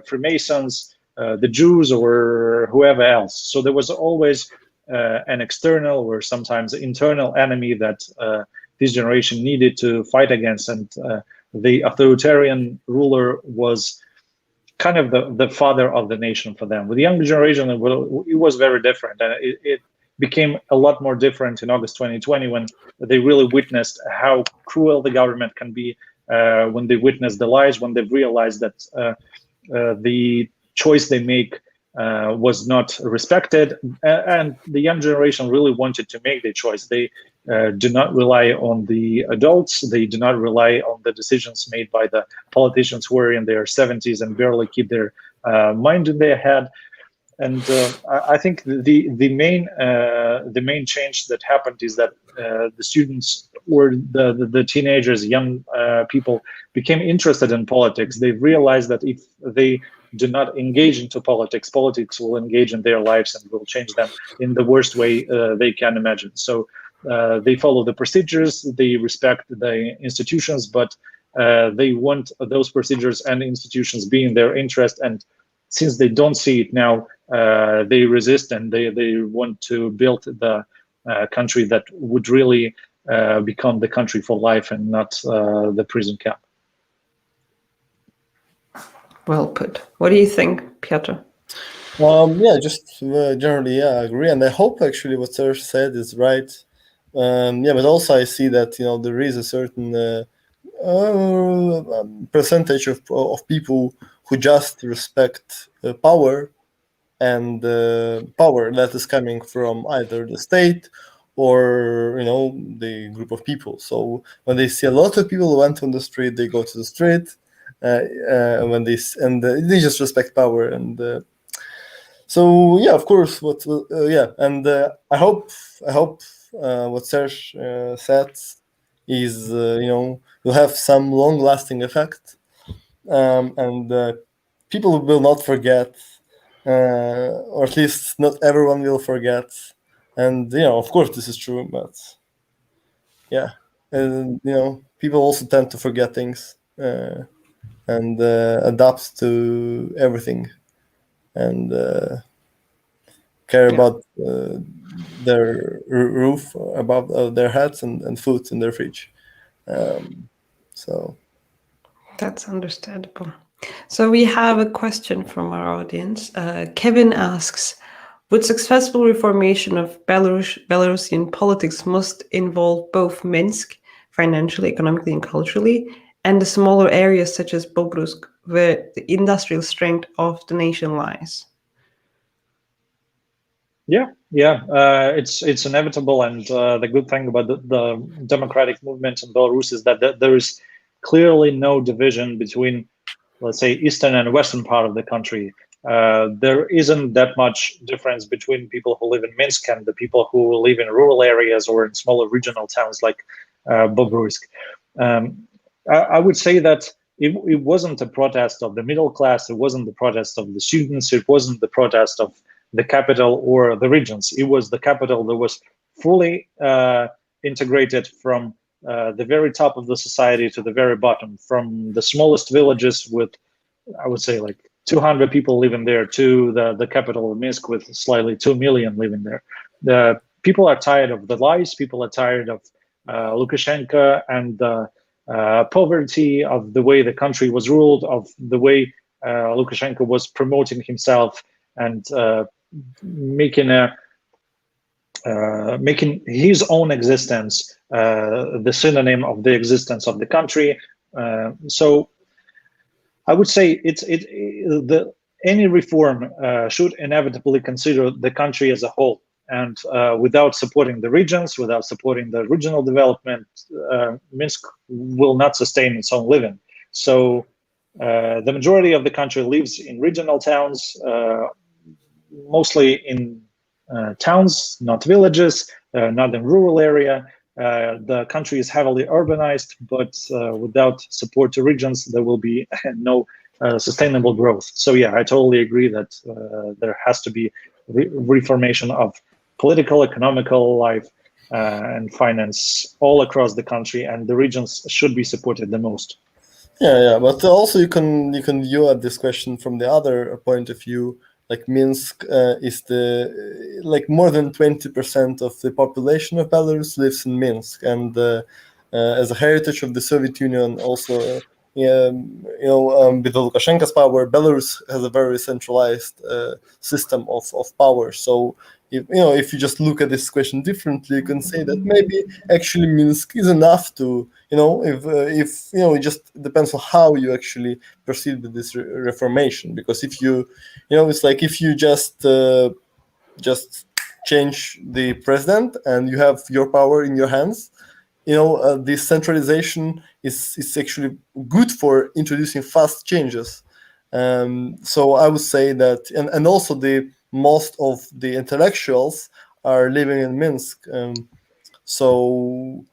Freemasons, the Jews, or whoever else. So there was always an external or sometimes internal enemy that this generation needed to fight against, and the authoritarian ruler was kind of the father of the nation for them. With the younger generation, it was very different, and it became a lot more different in August 2020 when they really witnessed how cruel the government can be, when they witnessed the lies, when they realized that the choice they make was not respected, and the young generation really wanted to make their choice. They do not rely on the adults. They do not rely on the decisions made by the politicians who are in their 70s and barely keep their mind in their head. And I think the main change that happened is that the students or the teenagers, young people, became interested in politics. They realized that if they do not engage into politics, politics will engage in their lives and will change them in the worst way they can imagine. So they follow the procedures, they respect the institutions, but they want those procedures and institutions be in their interest. And since they don't see it now, they resist, and they want to build the country that would really become the country for life and not the prison camp. Well put. What do you think, Piotr? Yeah, just generally, yeah, I agree, and I hope actually what Serge said is right. Yeah, but also I see that there is a certain percentage of people who just respect power, and power that is coming from either the state or the group of people. So when they see a lot of people went on the street, they go to the street. When they just respect power, and so yeah, of course. Yeah, and I hope what Serge said is will have some long-lasting effect, and people will not forget, or at least not everyone will forget. And of course, this is true, but yeah, and people also tend to forget things, and adapt to everything, and care Yeah. about their roof above their heads, and food in their fridge. So That's understandable. So we have a question from our audience. Kevin asks, would successful reformation of Belarusian politics must involve both Minsk, financially, economically, and culturally, and the smaller areas such as Bobrusk, where the industrial strength of the nation lies? Yeah, it's inevitable, and the good thing about the democratic movement in Belarus is that there is clearly no division between, let's say, eastern and western part of the country. There isn't that much difference between people who live in Minsk and the people who live in rural areas or in smaller regional towns like Bobruisk. I would say that it wasn't a protest of the middle class, it wasn't the protest of the students, it wasn't the protest of the capital or the regions. It was the capital that was fully integrated from the very top of the society to the very bottom, from the smallest villages with, I would say, like 200 people living there, to the capital of Minsk with slightly 2 million living there. The people are tired of the lies. People are tired of Lukashenko and poverty, of the way the country was ruled, of the way Lukashenko was promoting himself and making his own existence the synonym of the existence of the country. So I would say any reform should inevitably consider the country as a whole, and without supporting the regions, without supporting the regional development, Minsk will not sustain its own living. So the majority of the country lives in regional towns, mostly in towns, not villages, not in rural area. The country is heavily urbanized, but without support to regions, there will be no sustainable growth. So yeah, I totally agree that there has to be reformation of political, economical life, and finance all across the country, and the regions should be supported the most. yeah, but also you can view at this question from the other point of view. Like Minsk is like more than 20% of the population of Belarus lives in Minsk, and as a heritage of the Soviet Union, also with the Lukashenko's power, Belarus has a very centralized system of power. So if you just look at this question differently, you can say that maybe actually Minsk is enough to if it just depends on how you actually proceed with this reformation. Because if you it's like if you just change the president and you have your power in your hands, this centralization is actually good for introducing fast changes. So I would say that, and also the most of the intellectuals are living in Minsk. So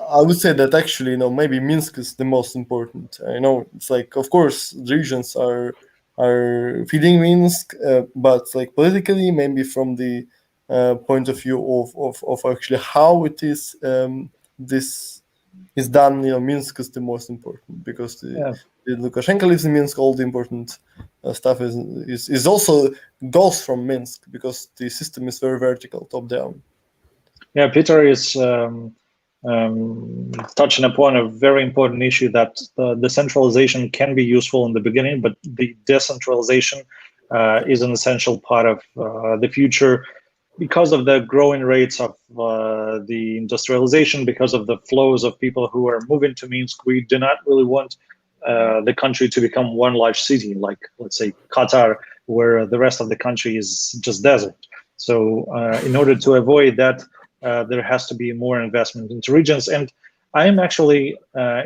I would say that actually, maybe Minsk is the most important. It's like, of course, the regions are feeding Minsk, but like politically, maybe from the point of view of actually how it is this is done, Minsk is the most important, because the Lukashenko lives in Minsk. All the important stuff is also goes from Minsk, because the system is very vertical, top down. Yeah, Peter is touching upon a very important issue, that the centralization can be useful in the beginning, but the decentralization is an essential part of the future because of the growing rates of the industrialization, because of the flows of people who are moving to Minsk. We do not really want the country to become one large city, like, let's say, Qatar, where the rest of the country is just desert. So in order to avoid that, there has to be more investment into regions. And I am actually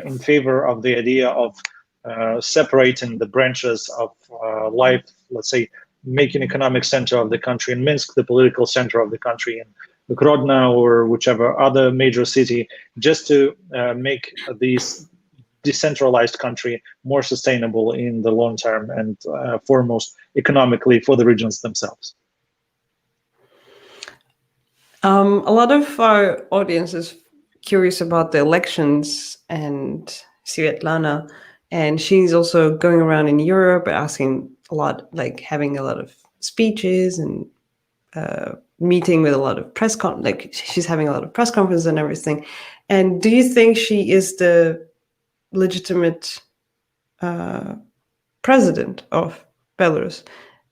in favor of the idea of separating the branches of life, let's say, making economic center of the country in Minsk, the political center of the country in Grodno or whichever other major city, just to make these decentralized country more sustainable in the long term and foremost economically for the regions themselves. A lot of our audience is curious about the elections and Svetlana, and she's also going around in Europe asking a lot, like having a lot of speeches and meeting with a lot of she's having a lot of press conferences and everything. And do you think she is the legitimate president of Belarus?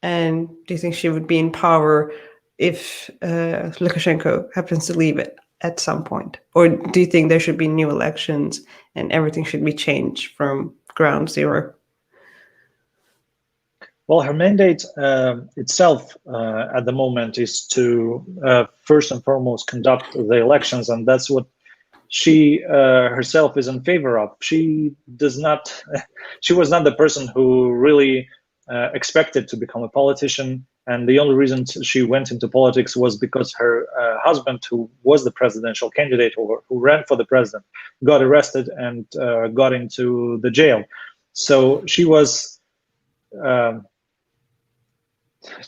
And do you think she would be in power if Lukashenko happens to leave it at some point? Or do you think there should be new elections and everything should be changed from ground zero? Well, her mandate itself at the moment is to first and foremost conduct the elections, and that's what she herself is in favor of. She was not the person who really expected to become a politician, and the only reason she went into politics was because her husband, who was the presidential candidate or who ran for the president, got arrested and got into the jail. So she was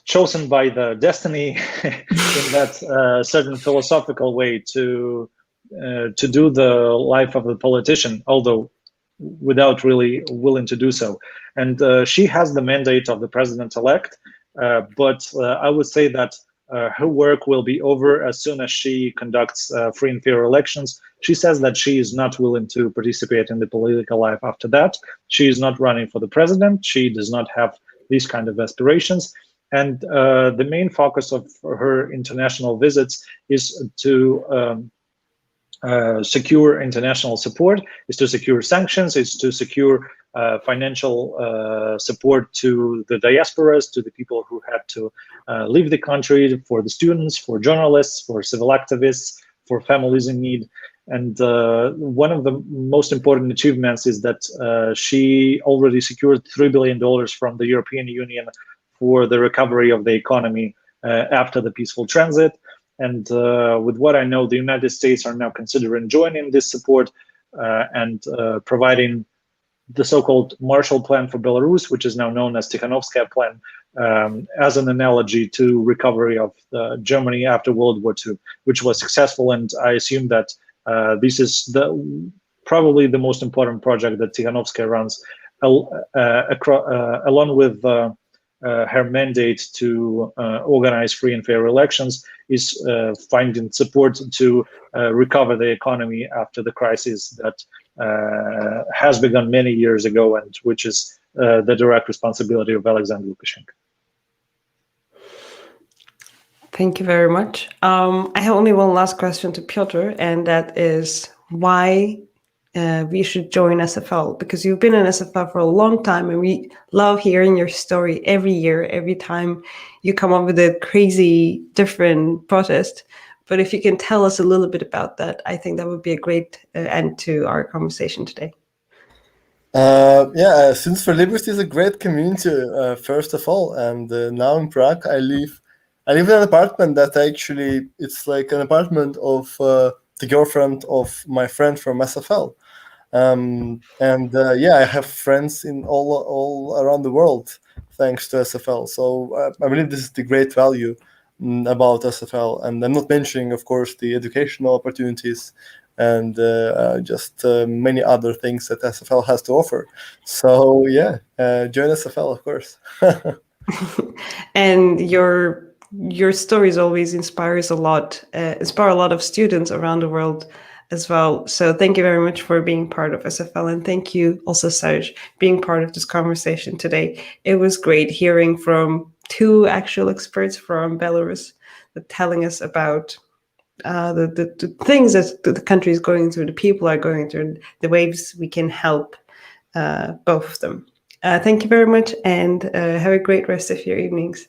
chosen by the destiny in that certain philosophical way to do the life of a politician, although without really willing to do so. And she has the mandate of the president-elect, but I would say that her work will be over as soon as she conducts free and fair elections. She says that she is not willing to participate in the political life after that. She is not running for the president. She does not have these kind of aspirations. And the main focus of her international visits is to secure international support, is to secure sanctions, is to secure financial support to the diasporas, to the people who had to leave the country, for the students, for journalists, for civil activists, for families in need. And one of the most important achievements is that she already secured $3 billion from the European Union for the recovery of the economy after the peaceful transit. And with what I know, the United States are now considering joining this support and providing the so-called Marshall Plan for Belarus, which is now known as Tikhanovskaya Plan, as an analogy to recovery of Germany after World War II, which was successful. And I assume that this is probably the most important project that Tikhanovskaya runs, along with her mandate to organize free and fair elections, is finding support to recover the economy after the crisis that has begun many years ago, and which is the direct responsibility of Alexander Lukashenko. Thank you very much. I have only one last question to Piotr, and that is why we should join SFL, because you've been in SFL for a long time and we love hearing your story every year, every time you come up with a crazy different protest. But if you can tell us a little bit about that, I think that would be a great end to our conversation today. Since for Liberty is a great community, first of all, and now in Prague, I live in an apartment that actually, it's like an apartment of the girlfriend of my friend from SFL. I have friends in all around the world thanks to SFL. So I believe this is the great value about SFL. And I'm not mentioning, of course, the educational opportunities and just many other things that SFL has to offer. So join SFL, of course. And your stories always inspire a lot of students around the world as well. So thank you very much for being part of SFL, and thank you also, Serge, being part of this conversation today. It was great hearing from two actual experts from Belarus telling us about the things that the country is going through, the people are going through, the ways we can help both of them. Thank you very much, and have a great rest of your evenings.